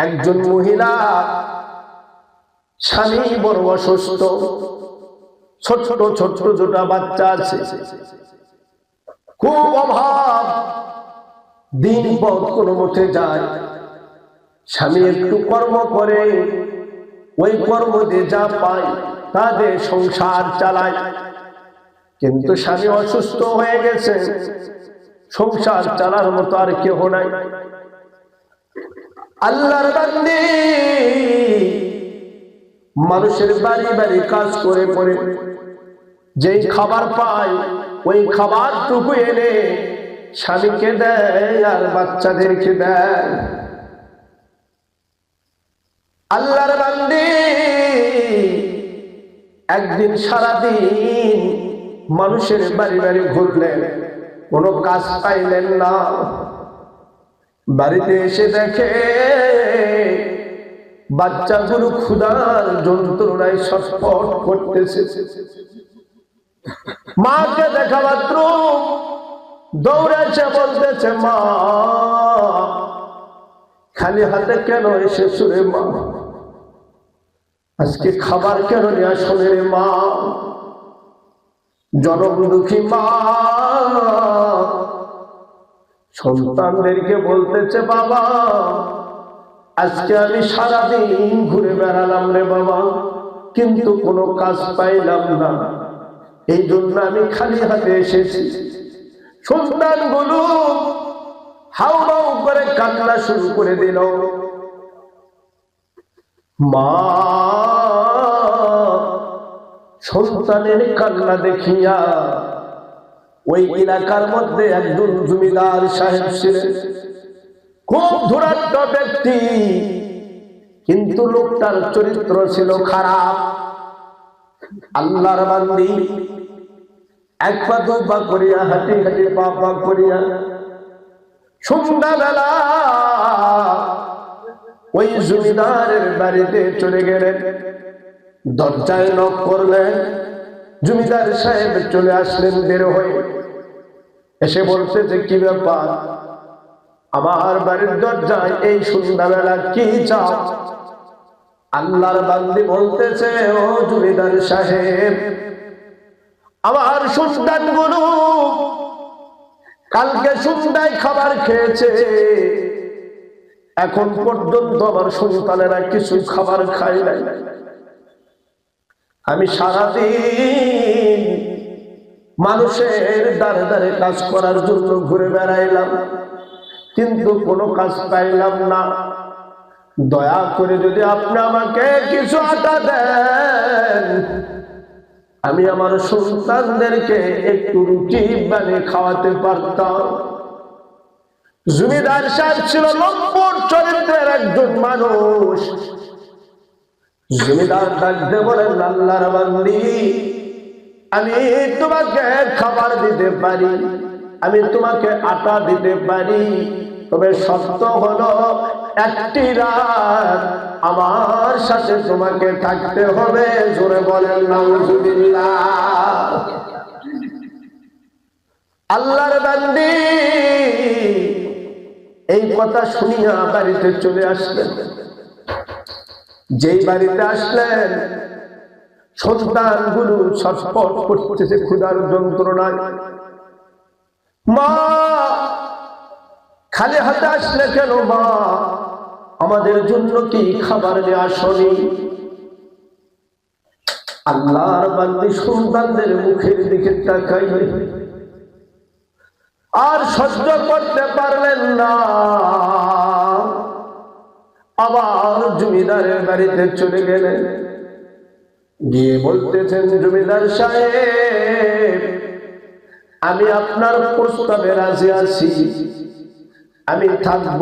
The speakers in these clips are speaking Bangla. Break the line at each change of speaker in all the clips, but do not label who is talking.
একজন মহিলা স্বামী বড় অসুস্থ, ছোট ছোট দুটা বাচ্চা আছে, খুব অভাব, দিন পথ কোনো মতে যায়। স্বামী একটু কর্ম করে, ওই কর্ম দিয়ে যা পায় তাদের সংসার চালায়। কিন্তু স্বামী অসুস্থ হয়ে গেছে, সংসার চালার মতো আর কেউ নাই। আল্লাহর বান্দী মানুষের বাড়ি বাড়ি কাজ করে পড়ে যেই খাবার পায় ওই খাবারটুকু এনে স্বামীকে দেয় আর বাচ্চাদেরকে দেয়। আল্লাহর বান্দী একদিন সারাদিন মানুষের বাড়ি বাড়ি ঘুরলেন, কোনো কাজ পাইলেন না। বাড়িতে এসে দেখে বাচ্চাগুলো ক্ষুধার যন্ত্রণায় ছটফট করতেছে। মাকে দেখা মাত্র দৌড়েছে, বলতেছে, মা খালি হাতে কেন এসেছো রে মা? আজকে খাবার কেন নিয়ে আসো রে মা? জনম দুঃখী মা সন্তানদেরকে বলতেছে, বাবা আজকে আমি সারাদিন ঘুরে বেড়ালাম রে বাবা, কিন্তু কোনো কাজ পাইলাম না, এই জন্য আমি খালি হাতে এসেছি। সন্তানগুলো হাউমাউ করে কান্না শুরু করে দিল। মা সন্তানের কান্না দেখিয়া, ওই এলাকার মধ্যে একজন জমিদার সাহেব ছিলেন, খুব ধূর্ত ব্যক্তি, কিন্তু লোকটার চরিত্র ছিল খারাপ। আল্লাহর বান্দী এক পা দুই পা করিয়া হাঁটি হাঁটি পা পা করিয়া সন্ধ্যাবেলা ওই জমিদারের বাড়িতে চলে গেলেন। দরজায় নক করলেন, জমিদার সাহেব চলে আসলেন বের হয়ে। এসে বলতে যে, কি ব্যাপার, আমার বাড়ির দরজায় এই সন্ধ্যাবেলা কি চাও? আল্লাহর বান্দী বলতেছে, ও জমিদার সাহেব, আমার সন্তানগুলো কালকে সন্ধ্যায় খাবার খেয়েছে, এখন পর্যন্ত আমার সন্তানেরা কিছু খাবার খায় নাই। আমি সারাদিন মানুষের দ্বারে দ্বারে কাজ করার জন্য ঘুরে বেড়াইলাম, কিন্তু কোনো কাজ পাইলাম না। দয়া করে যদি আপনি আমাকে কিছু আটা দেন, আমি আমার সন্তানদেরকে একটু রুটি বানিয়ে খাওয়াতে পারতাম। জমিদার সাহেব ছিল লম্বর চরিত্রের একজন মানুষ। জমিদার ডাকতে বলেন, আল্লাহর বান্দী, আমি তোমাকে খাবার দিতে পারি, আমি তোমাকে আটা দিতে পারি, তবে শর্ত হলো একটি রাত আমার সাথে তোমাকে থাকতে হবে। জোরে বলেন নাউজুবিল্লাহ। আল্লাহর বান্দী এই কথা শুনিয়া বাড়িতে চলে আসলেন। যেই বাড়িতে আসলেন, সন্তানগুলো ছটফট করতেছে ক্ষুধার যন্ত্রণায়। মা খালি হাতে আসলে কেন মা? আমাদের জন্য কি খাবার নিয়ে আসনি? আল্লাহর বান্দী সন্তানদের মুখের দিকে তাকাইলেন, আর সহ্য করতে পারলেন না, আবার জমিদারের বাড়িতে চলে গেলেন। গিয়ে বলতেছেন, জমিদার সাহেব, আমি আপনার প্রস্তাবে রাজি আছি, আমি থাকব,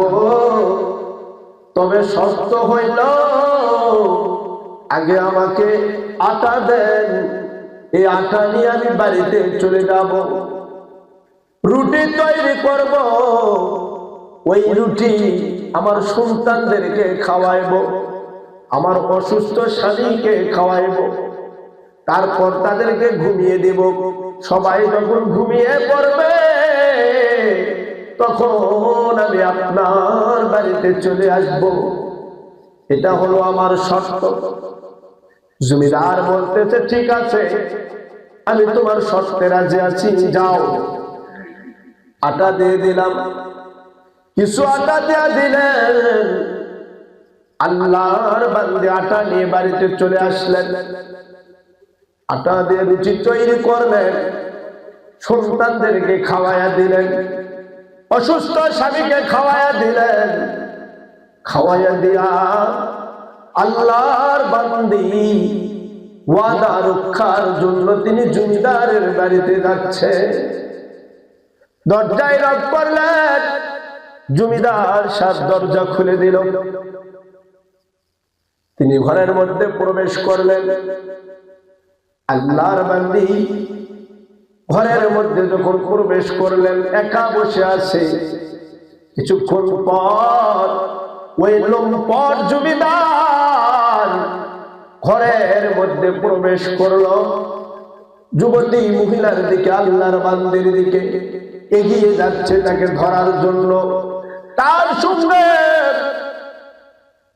তবে শর্ত হইল আগে আমাকে আটা দেন, এই আটা নিয়ে আমি বাড়িতে চলে যাব, রুটি তৈরি করব, ওই রুটি আমার সন্তানদেরকে খাওয়াইব, আমার অসুস্থ স্বামীকে খাওয়াইব, তারপর তাদেরকে ঘুমিয়ে দেব। সবাই যখন ঘুমিয়ে পড়বে তখন আমি আপনার বাড়িতে চলে আসব। এটা হলো আমার শর্ত। জমিদার বলতেছে ঠিক আছে, আমি তোমার শর্তে রাজি আছি, যাও। আটা দিয়ে দিলাম, কিছু আটা দিয়ে দিলেন। আল্লাহর বান্দে আটা নিয়ে বাড়িতে চলে আসলেন, আটা দিয়ে রুটি তৈরি করলেন, সন্তানদেরকে খাওয়াইয়া দিলেন, অসুস্থ স্বামীকে খাওয়াইয়া দিলেন। খাওয়াইয়া দিয়া আল্লাহর বান্দি ওয়াদা রক্ষার জন্য তিনি জমিদারের বাড়িতে যাচ্ছে। দরজায় নক করলেন, জমিদার সাহেব দরজা খুলে দিল। তিনি ঘরের মধ্যে প্রবেশ করলেন। আল্লাহর বান্দি ঘরের মধ্যে যখন প্রবেশ করলেন, একা বসে আছে। কিছুক্ষণ পর ওই লম্পট জমিদার ঘরের মধ্যে প্রবেশ করলো। যুবতী মহিলার দিকে, আল্লাহর বান্দির দিকে এগিয়ে যাচ্ছে তাকে ধরার জন্য, তার সঙ্গে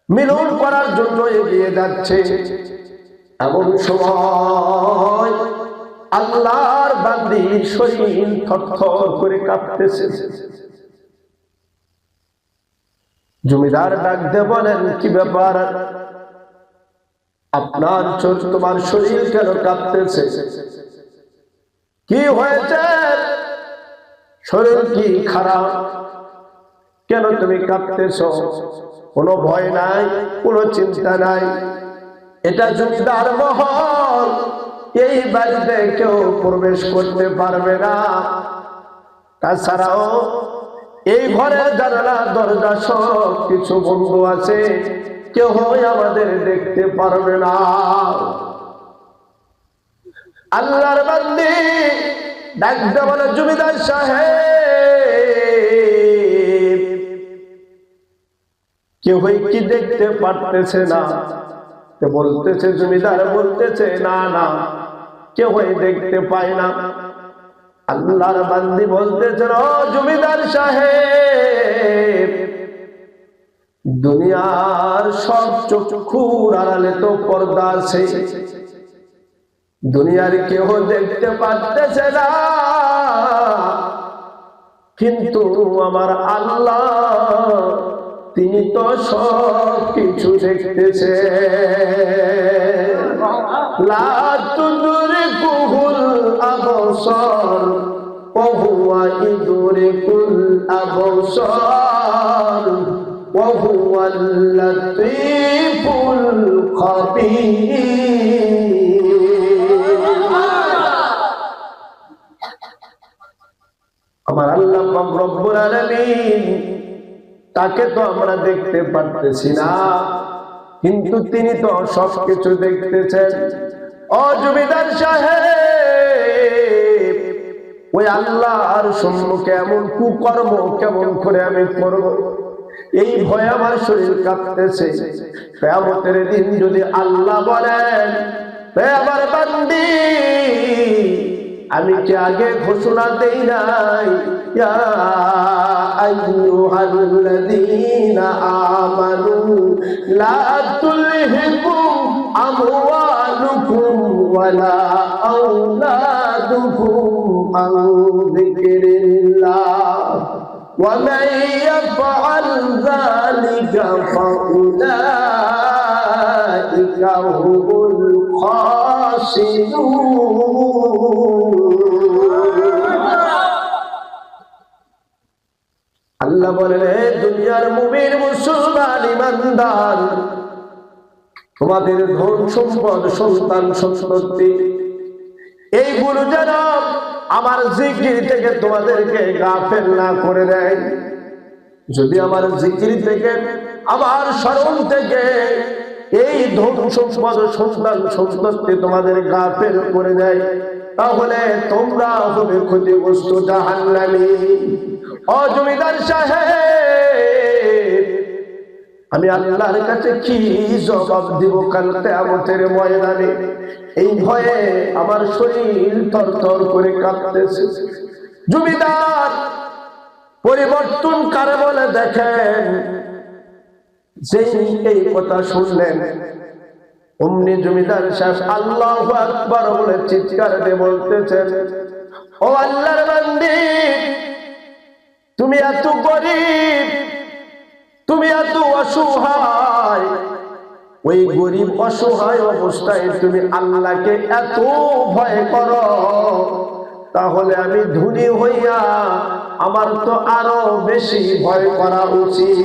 মিলন করার জন্য এগিয়ে যাচ্ছে। এমন সময় আল্লাহর বান্দির শরীর থরথর করে কাঁপতেছে। জমিদার ডাক দিয়ে বলেন, কি ব্যাপার, আপনার তোমার শরীর কেন কাঁপতেছে? কি হয়েছে? শরীর কি খারাপ? কেন তুমি কাঁপতেছ? কোনো ভয় নাই, কোনো চিন্তা নাই, এটা জমিদার মহল, এই বাড়িতে কেউ প্রবেশ করতে পারবে না। তাছাড়াও এই ঘরের জানালা দরজা সব কিছু বন্ধ আছে, কেউ আমাদের দেখতে পারবে না। আল্লাহর বান্দি ডাকতে বলে, জমিদার সাহেব, কেউ কি দেখতে পারতেছে না? বলতেছে, জমিদার বলতেছে, না না, কেউ দেখতে পায় না। আল্লাহর বান্দি বলতেছে, ও জমিদার সাহেব, দুনিয়ার সব চক্ষুর আড়ালে তো পর্দা আছে, দুনিয়ার কেউ দেখতে পারতেছে না, কিন্তু আমার আল্লাহ তিনি তো সব কিছু দেখতেছে। লা তুদরিকুহুল আবসার ওয়া হুয়া ইদরিকুল আবসার ওয়া হুয়াল লাতীফুল খাবীর। আমার আল্লাহ পাক রব্বুল আলামিন, তাকে তো আমরা দেখতে পারতেছি না, কিন্তু তিনি তো সবকিছু দেখতেছেন। ও জমিদার সাহেব, ওই আল্লাহর সম্মুখে এমন কুকর্ম কেমন করে আমি করব, এই ভয়ে আমার শরীর কাঁপতেছে। কিয়ামতের দিন যদি আল্লাহ বলেন, হে আমার বান্দি, আমি কি আগে ঘোষণা দেই নাই, ইয়া আইয়ুহাল্লাযীনা আমানু লা তুলহিকুম আমওয়ালুকুম ওয়ালা আওলাদুকুম আন যিকরিল্লাহ ওয়া মান ইয়াফআল যালিকা ফাউলাইকা হুমুল খাসিরুন। আল্লাহ বলেন, হে দুনিয়ার মুমিন মুসলমান ইমানদার, তোমাদের ধন সম্পদ সন্তান সন্ততি এইগুলো যেন আমার জিকির থেকে তোমাদেরকে গাফেল না করে দেয়। যদি আমার জিকির থেকে, আমার স্মরণ থেকে এই ধন সম্পদ সন্তান সন্ততি তোমাদের গাফেল করে দেয়, তাহলে তোমরা হবে ক্ষতিগ্রস্ত জাহান্নামী। ও জমিদার সাহেব, আমি আল্লাহর কাছে কি জবাব দিব কাল কিয়ামতের ময়দানে? এই ভয়ে আমার শরীর থরথর করে কাঁপতেছে। জমিদার পরিবর্তন কারে বলে দেখেন, যেই এই কথা শুনলেন অমনি জমিদার সাহেব আল্লাহু আকবার বলে চিৎকার দিয়ে বলতেছেন, ও আল্লাহর বান্দি, তুমি এত গরিব, তুমি এত অসহায়, ওই গরিব অসহায় অবস্থায় তুমি আল্লাহকে এত ভয় করো, তাহলে আমি ধনী হইয়া আমার তো আরো বেশি ভয় করা উচিত।